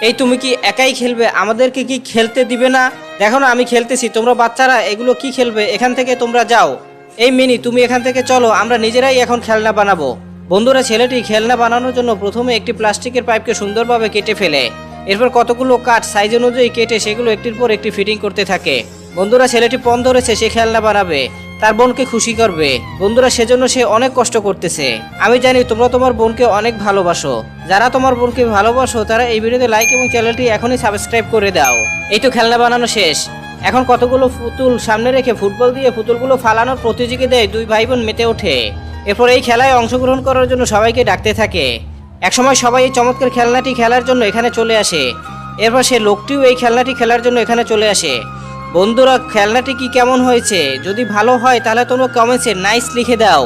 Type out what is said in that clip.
এই তুমি কি একাই খেলবে? আমাদেরকে কি খেলতে দিবে না? দেখো না আমি খেলতেছি, তোমরা বাচ্চারা এগুলো কি খেলবে? এখান থেকে তোমরা যাও। এই মিনি, তুমি এখান থেকে চলো, আমরা নিজেরাই এখন খেলনা বানাবো। বন্ধুরা, ছেলেটি খেলনা বানানোর জন্য প্রথমে একটি প্লাস্টিকের পাইপকে সুন্দরভাবে কেটে ফেলে। এরপর কতগুলো কাঠ সাইজ অনুযায়ী কেটে সেগুলো একটির পর একটি ফিটিং করতে থাকে। বন্ধুরা, ছেলেটি পণ ধরেছে, সে খেলনা বানাবে, তার বোনকে খুশি করবে। বন্ধুরা, সেজন্য সে অনেক কষ্ট করতেছে। আমি জানি তোমরা তোমার বোনকে অনেক ভালোবাসো। যারা তোমার বোনকে ভালোবাসো তারা এই ভিডিওতে লাইক এবং চ্যানেলটি এখনই সাবস্ক্রাইব করে দাও। এই তো খেলনা বানানো শেষ। এখন কতগুলো পুতুল সামনে রেখে ফুটবল দিয়ে পুতুলগুলো ফালানোর প্রতিযোগিতায় দুই ভাই বোন মেতে ওঠে। এরপর এই খেলায় অংশগ্রহণ করার জন্য সবাইকে ডাকতে থাকে। একসময় সবাই এই চমৎকার খেলনাটি খেলার জন্য এখানে চলে আসে। এরপর সে লোকটিও এই খেলনাটি খেলার জন্য এখানে চলে আসে। বন্ধুরা, খেলনাটি কি কেমন হয়েছে? যদি ভালো হয় তাহলে তোমরা কমেন্টসে নাইস লিখে দাও।